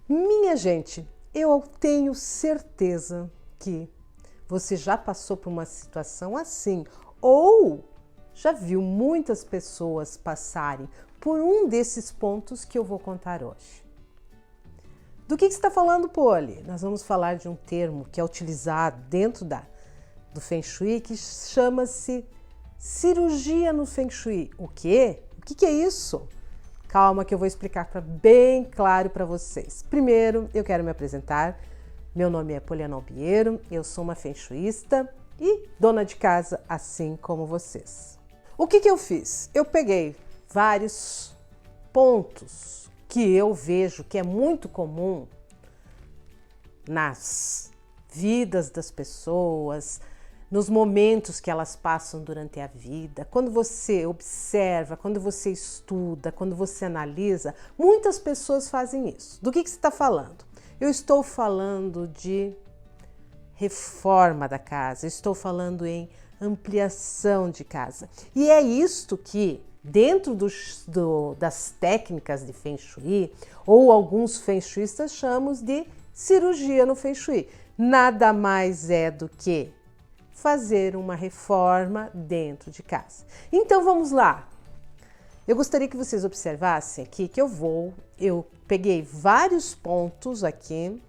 Minha gente, eu tenho certeza que você já passou por uma situação assim ou já viu muitas pessoas passarem por um desses pontos que eu vou contar hoje. Do que você está falando, Poli? Nós vamos falar de um termo que é utilizado dentro do Feng Shui que chama-se cirurgia no Feng Shui. O quê? O que é isso? Calma que eu vou explicar bem claro para vocês. Primeiro, eu quero me apresentar. Meu nome é Poliana Albiero, eu sou uma Feng Shuista e dona de casa, assim como vocês. O que eu fiz? Eu peguei vários pontos que eu vejo que é muito comum nas vidas das pessoas, nos momentos que elas passam durante a vida. Quando você observa, quando você estuda, quando você analisa, muitas pessoas fazem isso. Do que você está falando? Eu estou falando de reforma da casa, estou falando em ampliação de casa. E é isto que, dentro das técnicas de Feng Shui, ou alguns Feng Shuistas chamam de cirurgia no Feng Shui. Nada mais é do que fazer uma reforma dentro de casa. Então vamos lá. Eu gostaria que vocês observassem aqui que eu peguei vários pontos aqui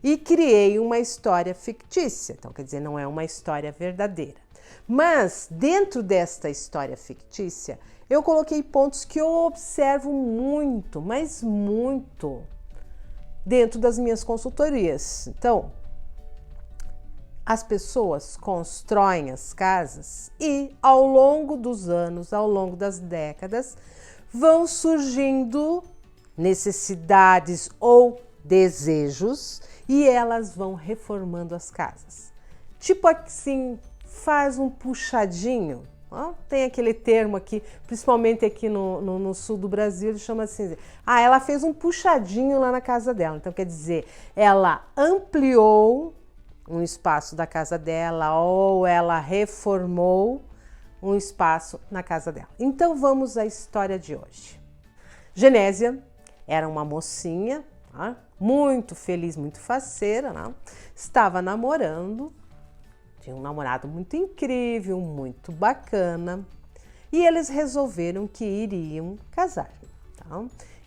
e criei uma história fictícia. Então, quer dizer, não é uma história verdadeira. Mas dentro desta história fictícia, eu coloquei pontos que eu observo muito, mas muito, dentro das minhas consultorias. Então, as pessoas constroem as casas e, ao longo dos anos, ao longo das décadas, vão surgindo necessidades ou desejos e elas vão reformando as casas. Tipo assim, faz um puxadinho. Ó, tem aquele termo aqui, principalmente aqui no sul do Brasil, ele chama assim, ela fez um puxadinho lá na casa dela. Então, quer dizer, ela ampliou um espaço da casa dela ou ela reformou um espaço na casa dela. Então vamos à história de hoje. Genésia era uma mocinha, muito feliz, muito faceira, estava namorando, tinha um namorado muito incrível, muito bacana, e eles resolveram que iriam casar.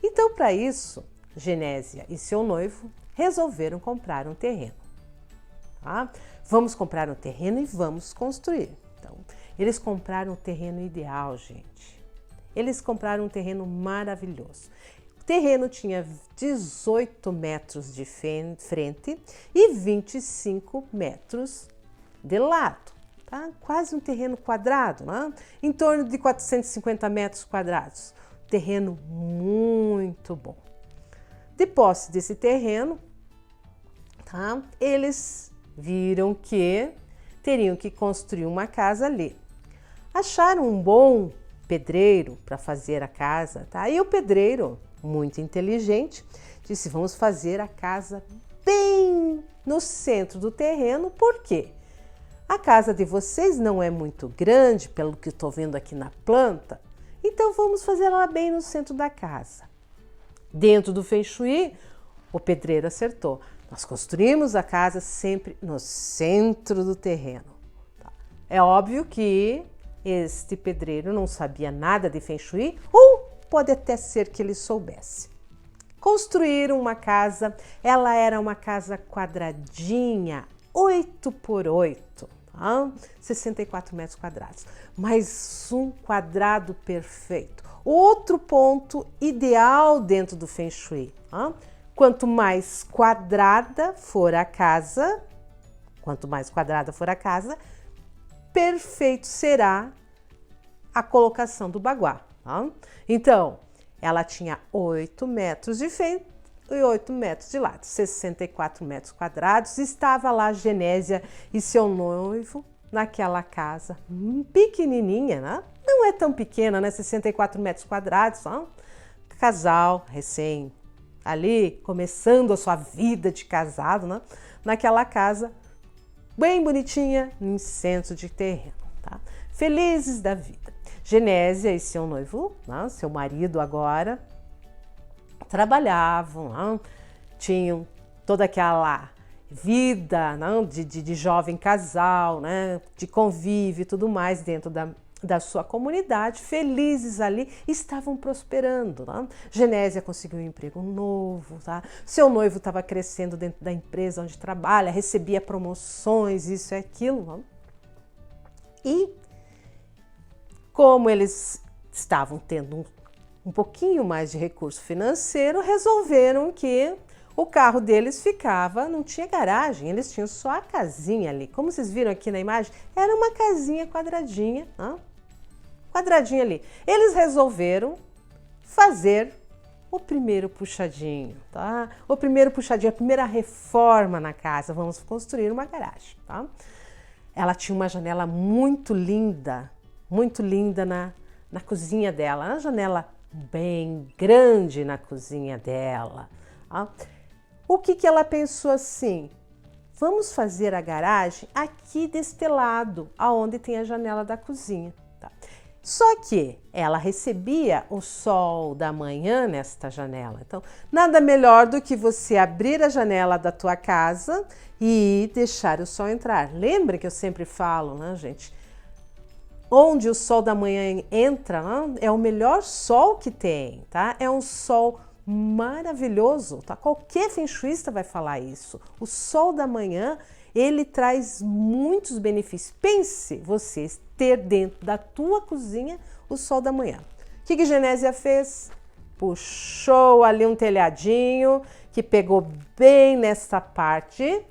Então, para isso, Genésia e seu noivo resolveram comprar um terreno. Vamos comprar um terreno e vamos construir. Então, eles compraram um terreno ideal, gente. Eles compraram um terreno maravilhoso. O terreno tinha 18 metros de frente e 25 metros de lado. Quase um terreno quadrado, em torno de 450 metros quadrados. Terreno muito bom. De posse desse terreno, eles viram que teriam que construir uma casa ali. Acharam um bom pedreiro para fazer a casa, E o pedreiro, muito inteligente, disse: vamos fazer a casa bem no centro do terreno, por quê? A casa de vocês não é muito grande, pelo que estou vendo aqui na planta, então vamos fazer ela bem no centro da casa. Dentro do Feng Shui, o pedreiro acertou. Nós construímos a casa sempre no centro do terreno. É óbvio que este pedreiro não sabia nada de Feng Shui, ou pode até ser que ele soubesse. Construíram uma casa, ela era uma casa quadradinha, 8 por 8, 64 metros quadrados, mas um quadrado perfeito. Outro ponto ideal dentro do Feng Shui, quanto mais quadrada for a casa, perfeito será a colocação do baguá. Então, ela tinha 8 metros de frente e 8 metros de lado, 64 metros quadrados. Estava lá Genésia e seu noivo naquela casa pequenininha, Não é tão pequena, 64 metros quadrados, Casal recém ali, começando a sua vida de casado, naquela casa bem bonitinha, em centro de terreno, Felizes da vida. Genésia e seu noivo, seu marido agora, trabalhavam, tinham toda aquela vida, não, de jovem casal, né, de convívio e tudo mais dentro da sua comunidade, felizes ali, estavam prosperando. Né? Genésia conseguiu um emprego novo, tá? Seu noivo estava crescendo dentro da empresa onde trabalha, recebia promoções, isso e aquilo. Né? E como eles estavam tendo um pouquinho mais de recurso financeiro, resolveram que o carro deles não tinha garagem, eles tinham só a casinha ali. Como vocês viram aqui na imagem, era uma casinha quadradinha, quadradinha ali. Eles resolveram fazer o primeiro puxadinho, tá? O primeiro puxadinho, a primeira reforma na casa. Vamos construir uma garagem, tá? Ela tinha uma janela muito linda na cozinha dela, uma janela bem grande na cozinha dela. Tá? O que ela pensou assim? Vamos fazer a garagem aqui deste lado, aonde tem a janela da cozinha. Tá? Só que ela recebia o sol da manhã nesta janela. Então, nada melhor do que você abrir a janela da tua casa e deixar o sol entrar. Lembra que eu sempre falo, né, gente? Onde o sol da manhã entra, né, é o melhor sol que tem, tá? É um sol maravilhoso, tá? Qualquer feng-shuista vai falar isso. O sol da manhã, ele traz muitos benefícios. Pense você ter dentro da tua cozinha o sol da manhã. O que Genésia fez? Puxou ali um telhadinho que pegou bem nessa parte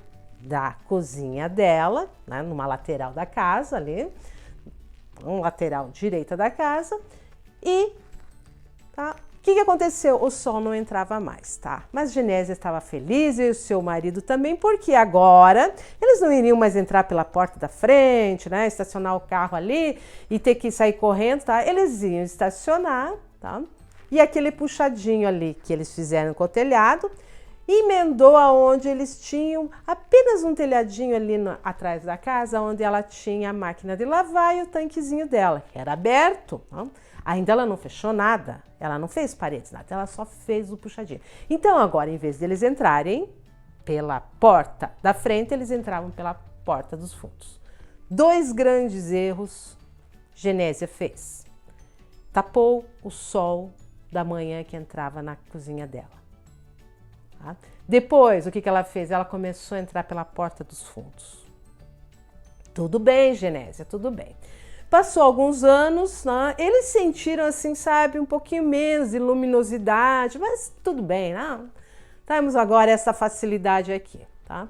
da cozinha dela, né? Numa lateral da casa ali, um lateral direita da casa e tá? O que aconteceu? O sol não entrava mais, tá? Mas Genésia estava feliz e o seu marido também, porque agora eles não iriam mais entrar pela porta da frente, né? Estacionar o carro ali e ter que sair correndo, tá? Eles iam estacionar, tá? E aquele puxadinho ali que eles fizeram com o telhado, emendou aonde eles tinham apenas um telhadinho ali atrás da casa, onde ela tinha a máquina de lavar e o tanquezinho dela, que era aberto, não? Ainda ela não fechou nada, ela não fez paredes, nada, ela só fez o puxadinho. Então agora, em vez deles entrarem pela porta da frente, eles entravam pela porta dos fundos. 2 grandes erros Genésia fez. Tapou o sol da manhã que entrava na cozinha dela. Tá? Depois, o que ela fez? Ela começou a entrar pela porta dos fundos. Tudo bem, Genésia, tudo bem. Passou alguns anos, né? Eles sentiram assim, sabe, um pouquinho menos de luminosidade, mas tudo bem, não? Temos agora essa facilidade aqui, tá?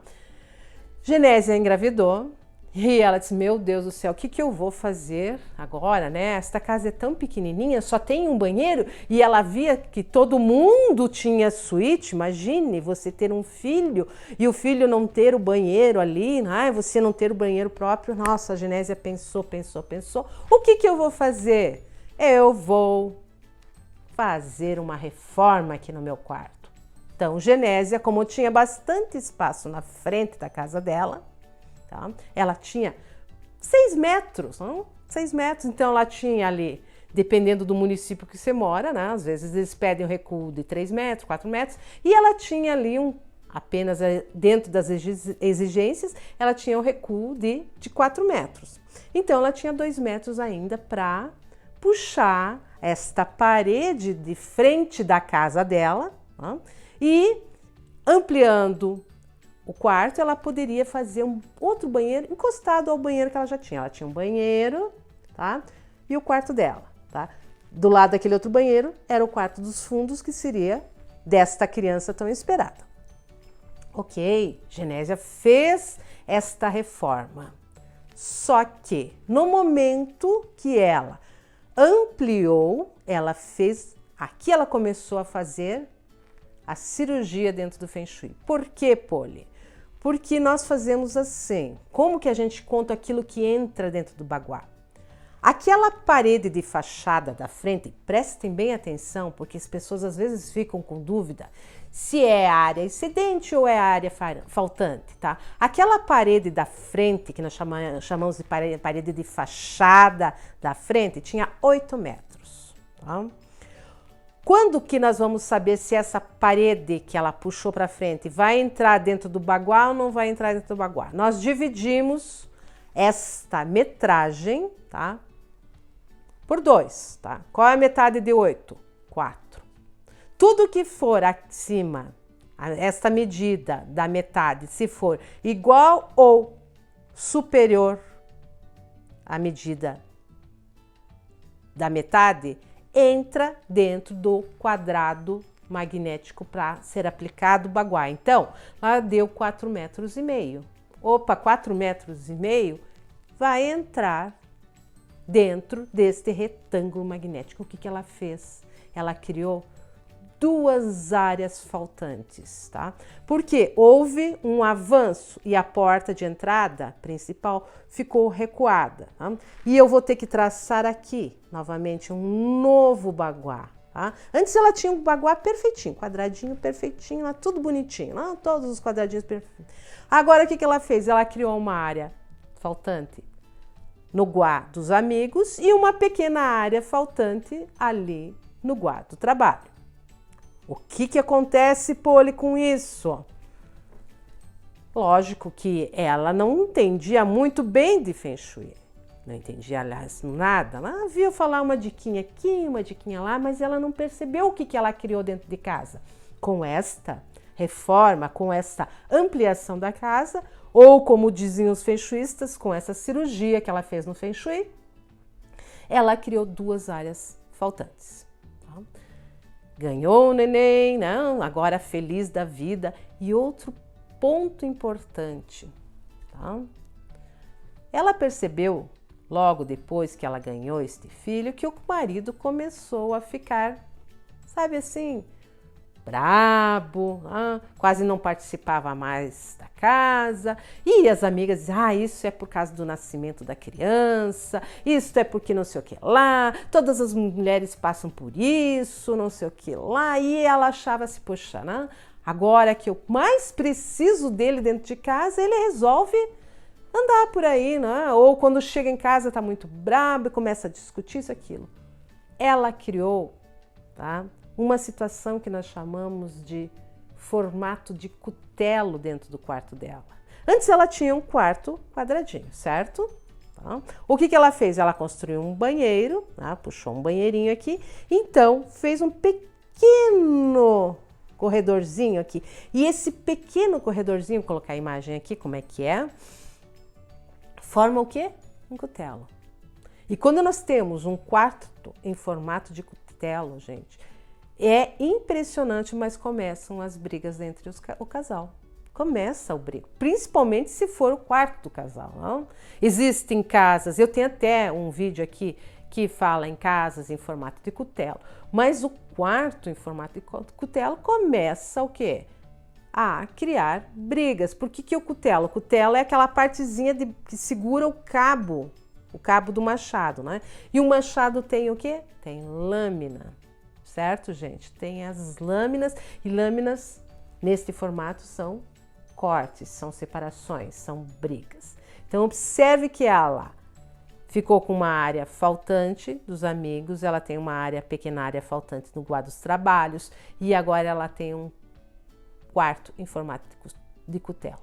Genésia engravidou e ela disse, meu Deus do céu, o que eu vou fazer agora, né? Esta casa é tão pequenininha, só tem um banheiro e ela via que todo mundo tinha suíte. Imagine você ter um filho e o filho não ter o banheiro ali, né? Você não ter o banheiro próprio. Nossa, a Genésia pensou. O que eu vou fazer? Eu vou fazer uma reforma aqui no meu quarto. Então, Genésia, como tinha bastante espaço na frente da casa dela, tá? Ela tinha 6 metros, não? 6 metros, então ela tinha ali, dependendo do município que você mora, né? Às vezes eles pedem um recuo de 3 metros, 4 metros, e ela tinha ali apenas dentro das exigências, ela tinha um recuo de 4 metros. Então ela tinha 2 metros ainda para puxar esta parede de frente da casa dela, tá? E ampliando o quarto, ela poderia fazer um outro banheiro encostado ao banheiro que ela já tinha. Ela tinha um banheiro, tá? E o quarto dela, tá? Do lado daquele outro banheiro era o quarto dos fundos, que seria desta criança tão esperada. Ok, Genésia fez esta reforma. Só que no momento que ela ampliou, aqui ela começou a fazer a cirurgia dentro do Feng Shui. Por que, Poli? Porque nós fazemos assim. Como que a gente conta aquilo que entra dentro do baguá? Aquela parede de fachada da frente, prestem bem atenção, porque as pessoas às vezes ficam com dúvida se é área excedente ou é área faltante, tá? Aquela parede da frente, que nós chamamos de parede de fachada da frente, tinha 8 metros, tá? Quando que nós vamos saber se essa parede que ela puxou para frente vai entrar dentro do baguá ou não vai entrar dentro do baguá? Nós dividimos esta metragem, tá? Por 2, tá? Qual é a metade de 8? 4. Tudo que for acima, esta medida da metade, se for igual ou superior à medida da metade, entra dentro do quadrado magnético para ser aplicado o baguá. Então, ela deu 4,5 metros. Opa, 4,5 metros vai entrar dentro deste retângulo magnético. O que ela fez? Ela criou 2 áreas faltantes, tá? Porque houve um avanço e a porta de entrada principal ficou recuada, tá? E eu vou ter que traçar aqui, novamente, um novo baguá, tá? Antes ela tinha um baguá perfeitinho, quadradinho perfeitinho, lá, tudo bonitinho, lá, todos os quadradinhos perfeitinhos. Agora, o que ela fez? Ela criou uma área faltante no guá dos amigos e uma pequena área faltante ali no guá do trabalho. O que acontece, Poli, com isso? Lógico que ela não entendia muito bem de Feng Shui. Não entendia, aliás, nada. Ela viu falar uma diquinha aqui, uma diquinha lá, mas ela não percebeu o que ela criou dentro de casa. Com esta reforma, com esta ampliação da casa, ou como diziam os Feng Shuistas, com essa cirurgia que ela fez no Feng Shui, ela criou 2 áreas faltantes. Tá? Ganhou o neném, não, agora feliz da vida. E outro ponto importante, tá? Ela percebeu, logo depois que ela ganhou este filho, que o marido começou a ficar, sabe assim, brabo, quase não participava mais da casa, e as amigas diziam, isso é por causa do nascimento da criança, isso é porque não sei o que lá, todas as mulheres passam por isso, não sei o que lá, e ela achava-se, poxa, né? Agora que eu mais preciso dele dentro de casa, ele resolve andar por aí, né? Ou quando chega em casa tá muito brabo e começa a discutir isso, aquilo. Ela criou, tá? Uma situação que nós chamamos de formato de cutelo dentro do quarto dela. Antes ela tinha um quarto quadradinho, certo? Tá? O que ela fez? Ela construiu um banheiro, tá? Puxou um banheirinho aqui, então fez um pequeno corredorzinho aqui. E esse pequeno corredorzinho, vou colocar a imagem aqui, como é que é, forma o quê? Um cutelo. E quando nós temos um quarto em formato de cutelo, gente, é impressionante, mas começam as brigas entre o casal. Começa o brigo, principalmente se for o quarto do casal. Não? Existem casas, eu tenho até um vídeo aqui que fala em casas em formato de cutelo, mas o quarto em formato de cutelo começa o quê? A criar brigas. Por que o cutelo? O cutelo é aquela partezinha que segura o cabo do machado, né? E o machado tem o quê? Tem lâmina. Certo, gente? Tem as lâminas, e lâminas neste formato são cortes, são separações, são brigas. Então, observe que ela ficou com uma área faltante dos amigos, ela tem uma pequena área faltante no guarda dos trabalhos, e agora ela tem um quarto em formato de cutelo.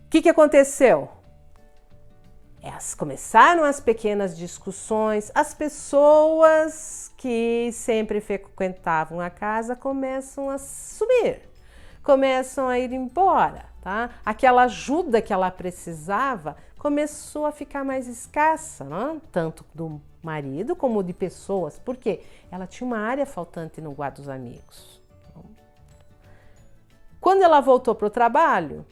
O que aconteceu? Começaram as pequenas discussões, as pessoas que sempre frequentavam a casa começam a sumir, começam a ir embora, tá? Aquela ajuda que ela precisava começou a ficar mais escassa, não? Tanto do marido como de pessoas, porque ela tinha uma área faltante no guarda dos amigos. Quando ela voltou para o trabalho,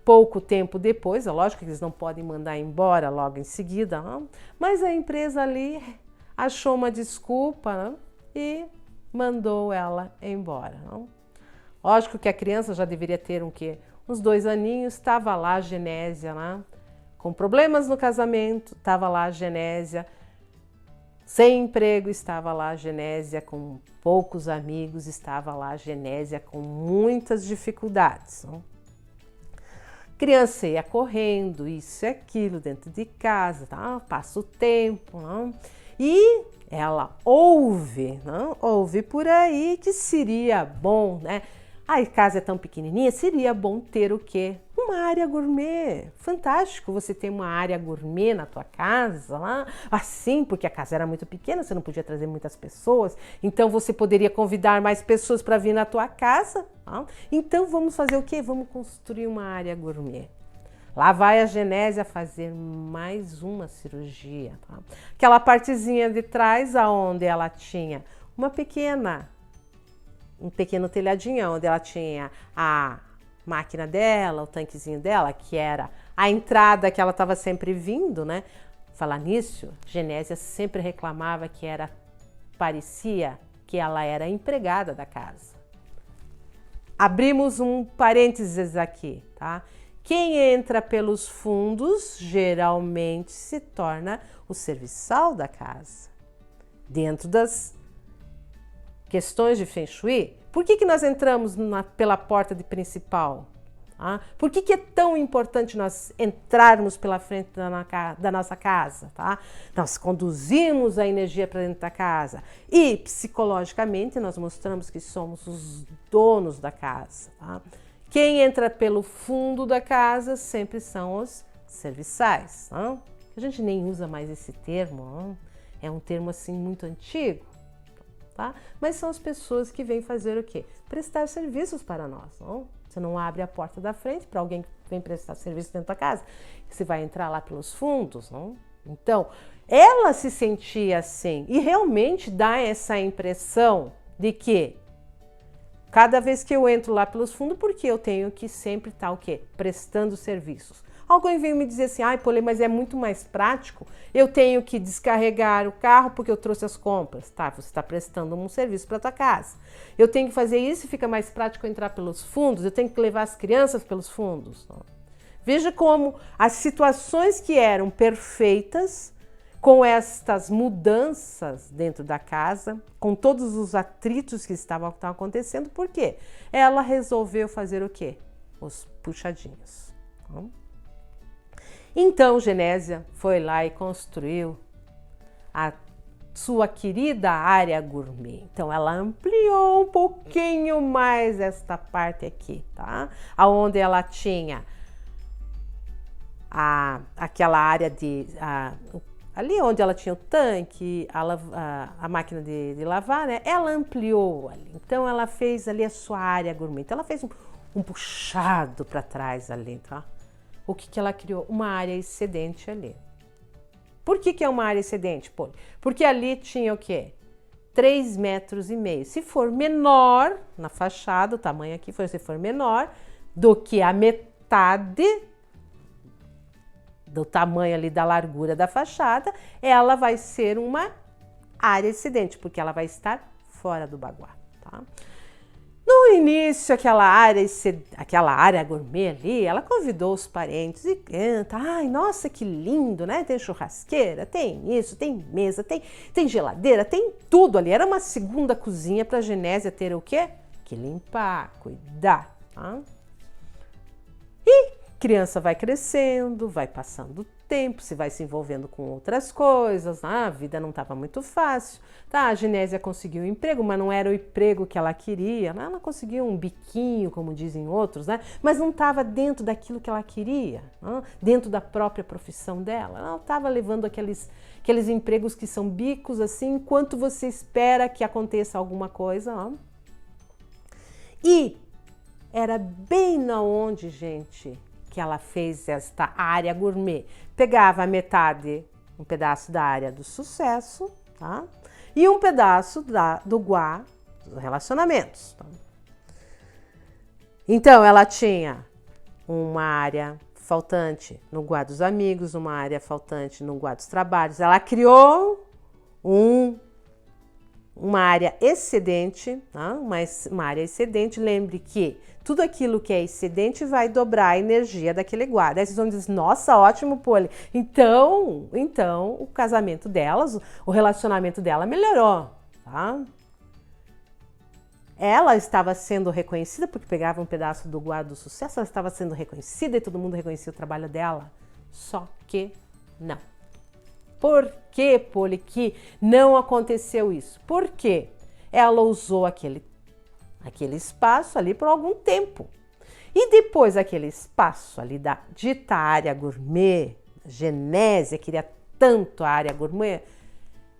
pouco tempo depois, é lógico que eles não podem mandar embora logo em seguida, não? Mas a empresa ali achou uma desculpa, não? E mandou ela embora. Não? Lógico que a criança já deveria ter uns 2 aninhos, estava lá a Genésia, né? Com problemas no casamento, estava lá a Genésia, sem emprego, estava lá a Genésia, com poucos amigos, estava lá a Genésia com muitas dificuldades. Não? Criança ia correndo, isso e aquilo dentro de casa, tá? Passa o tempo, não? E ela ouve, não? Ouve por aí que seria bom, né? A casa é tão pequenininha, seria bom ter o quê? Uma área gourmet. Fantástico você ter uma área gourmet na tua casa, lá, assim, porque a casa era muito pequena, você não podia trazer muitas pessoas, então você poderia convidar mais pessoas para vir na tua casa. Tá? Então vamos fazer o quê? Vamos construir uma área gourmet. Lá vai a Genésia fazer mais uma cirurgia. Tá? Aquela partezinha de trás, aonde ela tinha um pequeno telhadinho, onde ela tinha a máquina dela, o tanquezinho dela, que era a entrada que ela estava sempre vindo, né? Falar nisso, Genésia sempre reclamava que parecia que ela era empregada da casa. Abrimos um parênteses aqui, tá? Quem entra pelos fundos geralmente se torna o serviçal da casa. Dentro das questões de Feng Shui, por que nós entramos pela porta principal? Ah, por que é tão importante nós entrarmos pela frente da nossa casa? Tá? Nós conduzimos a energia para dentro da casa e psicologicamente nós mostramos que somos os donos da casa. Tá? Quem entra pelo fundo da casa sempre são os serviçais. Tá? A gente nem usa mais esse termo, não? É um termo assim muito antigo. Tá? Mas são as pessoas que vêm fazer o quê? Prestar serviços para nós. Não? Você não abre a porta da frente para alguém que vem prestar serviço dentro da casa. Você vai entrar lá pelos fundos. Não? Então, ela se sentia assim e realmente dá essa impressão de que cada vez que eu entro lá pelos fundos, porque eu tenho que sempre estar o quê? Prestando serviços. Alguém veio me dizer assim, ai, Polê, mas é muito mais prático, eu tenho que descarregar o carro porque eu trouxe as compras. Tá, você está prestando um serviço para a tua casa. Eu tenho que fazer isso e fica mais prático entrar pelos fundos, eu tenho que levar as crianças pelos fundos. Veja como as situações que eram perfeitas, com estas mudanças dentro da casa, com todos os atritos que estavam acontecendo, por quê? Ela resolveu fazer o quê? Os puxadinhos. Então, Genésia foi lá e construiu a sua querida área gourmet. Então, ela ampliou um pouquinho mais esta parte aqui, tá? Aonde ela tinha aquela área ali onde ela tinha o tanque, a máquina de lavar, né? Ela ampliou ali. Então, ela fez ali a sua área gourmet. Então, ela fez um puxado para trás ali, tá? O que ela criou? Uma área excedente ali. Por que é uma área excedente? Porque ali tinha o quê? 3,5 metros. Se for menor na fachada, o tamanho aqui, se for menor do que a metade do tamanho ali da largura da fachada, ela vai ser uma área excedente, porque ela vai estar fora do baguá, tá? No início, aquela área gourmet ali, ela convidou os parentes e canta, ai, nossa, que lindo, né? Tem churrasqueira, tem isso, tem mesa, tem geladeira, tem tudo ali. Era uma segunda cozinha para a Genésia ter o quê? Que limpar, cuidar, tá? E criança vai crescendo, vai passando o tempo, se vai se envolvendo com outras coisas, a vida não estava muito fácil. Tá, a Genésia conseguiu um emprego, mas não era o emprego que ela queria, né? Ela conseguiu um biquinho, como dizem outros, né? Mas não estava dentro daquilo que ela queria, né? Dentro da própria profissão dela. Ela estava levando aqueles empregos que são bicos, assim, enquanto você espera que aconteça alguma coisa. Né? E era bem na onde, gente, que ela fez esta área gourmet. Pegava um pedaço da área do sucesso, tá? E um pedaço do guá dos relacionamentos. Tá? Então, ela tinha uma área faltante no guá dos amigos, uma área faltante no guá dos trabalhos. Ela criou uma área excedente, tá? uma área excedente. Lembre que tudo aquilo que é excedente vai dobrar a energia daquele guarda. Aí vocês vão dizer, nossa, ótimo, Polly. Então, o casamento delas, o relacionamento dela melhorou, tá? Ela estava sendo reconhecida porque pegava um pedaço do guarda do sucesso, ela estava sendo reconhecida e todo mundo reconhecia o trabalho dela. Só que não. Por que, Poli, que não aconteceu isso? Por quê? Ela usou aquele espaço ali por algum tempo. E depois aquele espaço ali da dita área gourmet, Genésia queria tanto a área gourmet,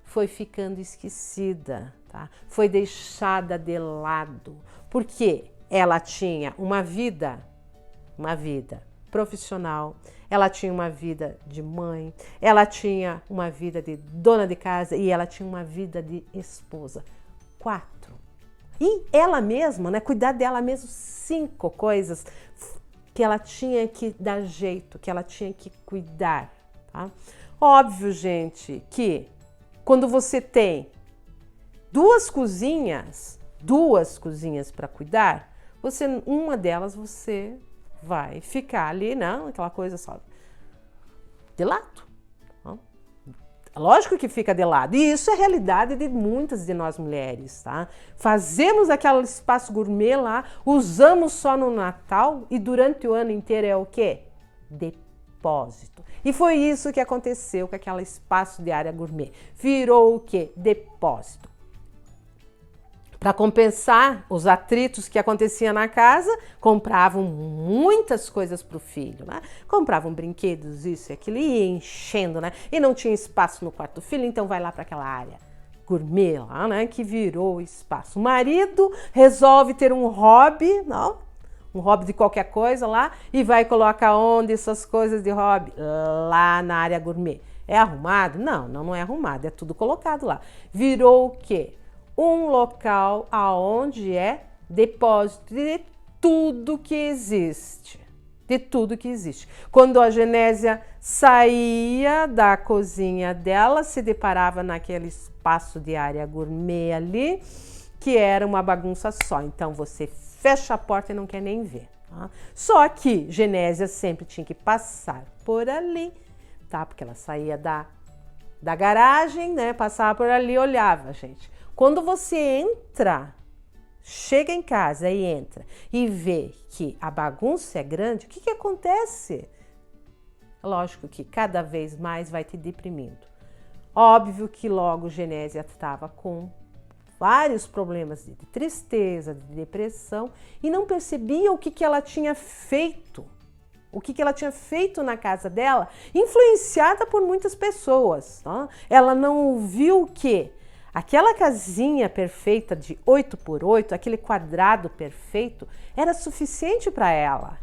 foi ficando esquecida, tá? Foi deixada de lado, porque ela tinha uma vida profissional, ela tinha uma vida de mãe, ela tinha uma vida de dona de casa e ela tinha uma vida de esposa. 4. E ela mesma, né, cuidar dela mesma, 5 coisas que ela tinha que dar jeito, que ela tinha que cuidar, tá? Óbvio, gente, que quando você tem 2 cozinhas para cuidar, uma delas você vai ficar ali, não, aquela coisa só de lado. Lógico que fica de lado. E isso é a realidade de muitas de nós mulheres, tá? Fazemos aquele espaço gourmet lá, usamos só no Natal e durante o ano inteiro é o quê? Depósito. E foi isso que aconteceu com aquele espaço de área gourmet. Virou o quê? Depósito. Para compensar os atritos que aconteciam na casa, compravam muitas coisas para o filho, né? Compravam brinquedos, isso e aquilo, e ia enchendo, né? E não tinha espaço no quarto do filho, então vai lá para aquela área gourmet lá, né? Que virou espaço. O marido resolve ter um hobby, não? Um hobby de qualquer coisa lá, e vai colocar onde essas coisas de hobby? Lá na área gourmet. É arrumado? Não é arrumado, é tudo colocado lá. Virou o quê? Um local aonde é depósito de tudo que existe. De tudo que existe. Quando a Genésia saía da cozinha dela, se deparava naquele espaço de área gourmet ali, que era uma bagunça só. Então você fecha a porta e não quer nem ver. Tá? Só que Genésia sempre tinha que passar por ali, tá? Porque ela saía da garagem, né? Passava por ali e olhava, gente. Quando você chega em casa e entra e vê que a bagunça é grande, o que acontece? Lógico que cada vez mais vai te deprimindo. Óbvio que logo Genésia estava com vários problemas de tristeza, de depressão e não percebia o que ela tinha feito. O que ela tinha feito na casa dela, influenciada por muitas pessoas. Tá? Ela não viu que aquela casinha perfeita de 8x8, aquele quadrado perfeito, era suficiente para ela.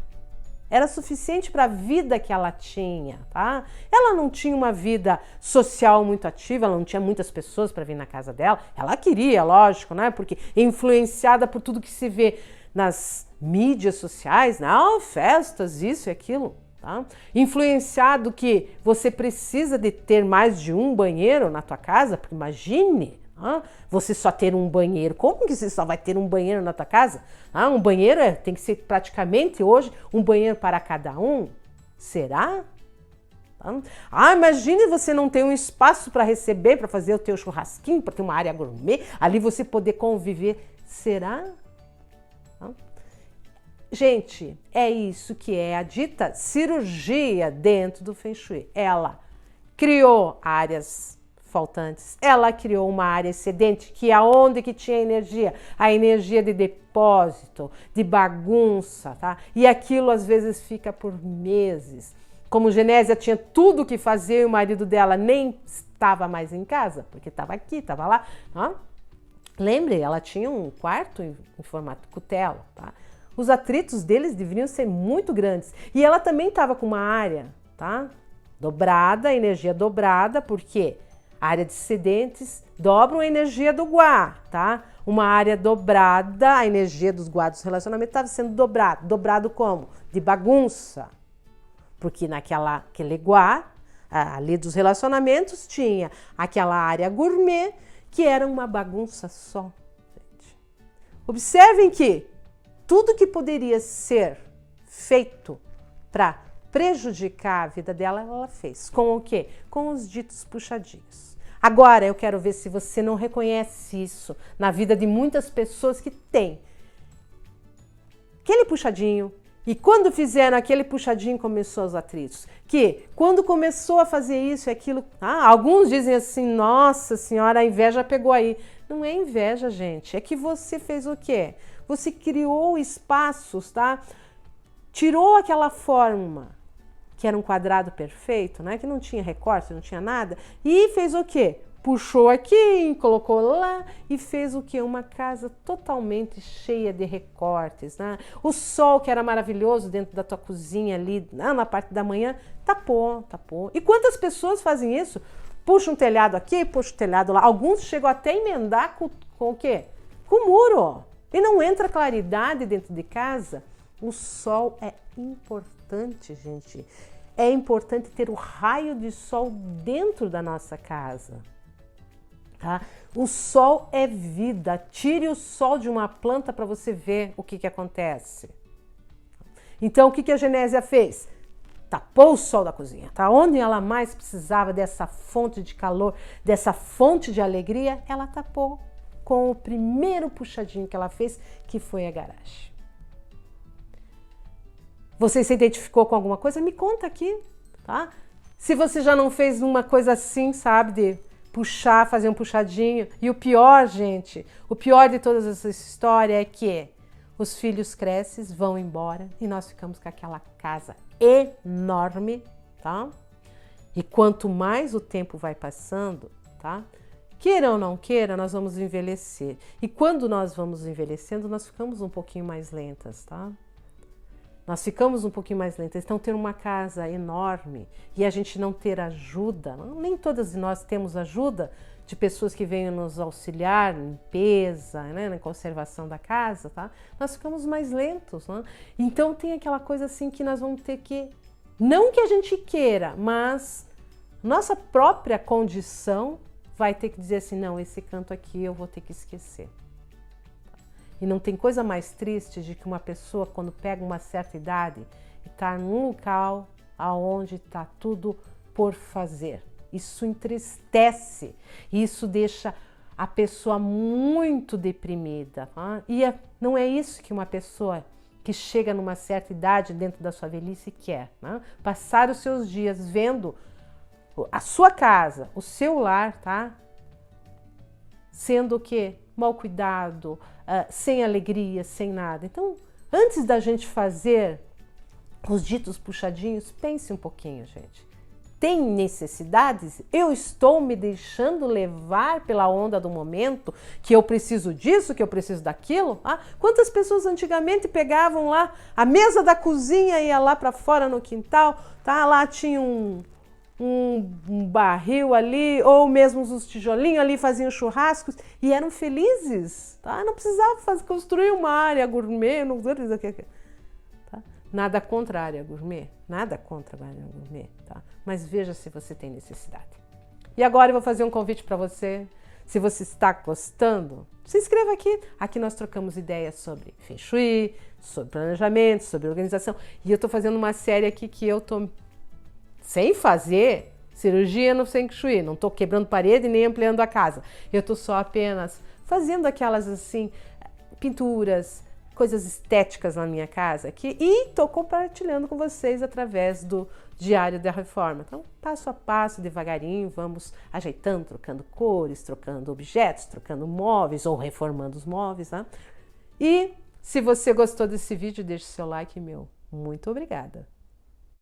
Era suficiente para a vida que ela tinha, tá? Ela não tinha uma vida social muito ativa, ela não tinha muitas pessoas para vir na casa dela. Ela queria, lógico, né? Porque influenciada por tudo que se vê nas mídias sociais, não, festas, isso e aquilo. Tá? Influenciado que você precisa de ter mais de um banheiro na tua casa, porque imagine você só ter um banheiro. Como que você só vai ter um banheiro na tua casa? Um banheiro tem que ser praticamente hoje um banheiro para cada um. Será? Imagine você não ter um espaço para receber, para fazer o teu churrasquinho, para ter uma área gourmet, ali você poder conviver. Será? Gente, é isso que é a dita cirurgia dentro do Feng Shui. Ela criou áreas faltantes, ela criou uma área excedente, que é onde que tinha energia, a energia de depósito, de bagunça, tá? E aquilo às vezes fica por meses. Como Genésia tinha tudo que fazer e o marido dela nem estava mais em casa, porque estava aqui, estava lá. Lembre, ela tinha um quarto em formato cutelo, tá? Os atritos deles deveriam ser muito grandes. E ela também estava com uma área, tá? Dobrada, energia dobrada, porque a área de excedentes dobram a energia do guá, tá? Uma área dobrada, a energia dos guá dos relacionamentos estava sendo dobrada. Dobrado como? De bagunça. Porque aquele guá, ali dos relacionamentos, tinha aquela área gourmet, que era uma bagunça só. Gente. Observem que tudo que poderia ser feito para prejudicar a vida dela, ela fez. Com o quê? Com os ditos puxadinhos. Agora eu quero ver se você não reconhece isso na vida de muitas pessoas que têm aquele puxadinho E quando fizeram aquele puxadinho, começou os atritos. Que quando começou a fazer isso e aquilo, alguns dizem assim, nossa senhora, a inveja pegou aí. Não é inveja, gente, é que você fez o quê? Você criou espaços, tá? Tirou aquela forma, que era um quadrado perfeito, né? Que não tinha recorte, não tinha nada, e fez o quê? Puxou aqui, colocou lá e fez o quê? Uma casa totalmente cheia de recortes, né? O sol, que era maravilhoso dentro da tua cozinha ali, na parte da manhã, tapou. E quantas pessoas fazem isso? Puxa um telhado aqui, puxa um telhado lá. Alguns chegam até a emendar com o quê? Com o muro. E não entra claridade dentro de casa. O sol é importante, gente. É importante ter o raio de sol dentro da nossa casa. Tá? O sol é vida. Tire o sol de uma planta para você ver o que acontece. Então, o que a Genésia fez? Tapou o sol da cozinha. Tá? Onde ela mais precisava dessa fonte de calor, dessa fonte de alegria, ela tapou com o primeiro puxadinho que ela fez, que foi a garagem. Você se identificou com alguma coisa? Me conta aqui, tá? Se você já não fez uma coisa assim, sabe, de puxar, fazer um puxadinho. E o pior, gente, o pior de toda essa história é que os filhos crescem, vão embora e nós ficamos com aquela casa enorme, tá? E quanto mais o tempo vai passando, tá? Queira ou não queira, nós vamos envelhecer. E quando nós vamos envelhecendo, nós ficamos um pouquinho mais lentas, tá? Nós ficamos um pouquinho mais lentas. Então, ter uma casa enorme e a gente não ter ajuda, nem todas nós temos ajuda de pessoas que venham nos auxiliar, limpeza, né, na conservação da casa, tá? Nós ficamos mais lentos, né? Então, tem aquela coisa assim que nós vamos ter que, não que a gente queira, mas nossa própria condição vai ter que dizer assim, não, esse canto aqui eu vou ter que esquecer. E não tem coisa mais triste de que uma pessoa, quando pega uma certa idade, está num local onde está tudo por fazer. Isso entristece, isso deixa a pessoa muito deprimida. Tá? E não é isso que uma pessoa que chega numa certa idade dentro da sua velhice quer. Né? Passar os seus dias vendo a sua casa, o seu lar, tá? Sendo o quê? Mal cuidado, sem alegria, sem nada. Então, antes da gente fazer os ditos puxadinhos, pense um pouquinho, gente. Tem necessidades? Eu estou me deixando levar pela onda do momento, que eu preciso disso, que eu preciso daquilo? Quantas pessoas antigamente pegavam lá a mesa da cozinha, ia lá para fora no quintal, tá? Lá tinha um barril ali, ou mesmo os tijolinhos ali, faziam churrascos e eram felizes, tá? Não precisava construir uma área gourmet, não tá? Nada contra a área gourmet, nada contra a área gourmet, tá? Mas veja se você tem necessidade. E agora eu vou fazer um convite para você. Se você está gostando, se inscreva aqui. Aqui nós trocamos ideias sobre Feng Shui, sobre planejamento, sobre organização. E eu estou fazendo uma série aqui que eu estou sem fazer cirurgia no Feng Shui, não estou quebrando parede nem ampliando a casa. Eu estou só apenas fazendo aquelas assim, pinturas, coisas estéticas na minha casa aqui e estou compartilhando com vocês através do Diário da Reforma. Então, passo a passo, devagarinho, vamos ajeitando, trocando cores, trocando objetos, trocando móveis ou reformando os móveis, tá? E se você gostou desse vídeo, deixe seu like, meu. Muito obrigada!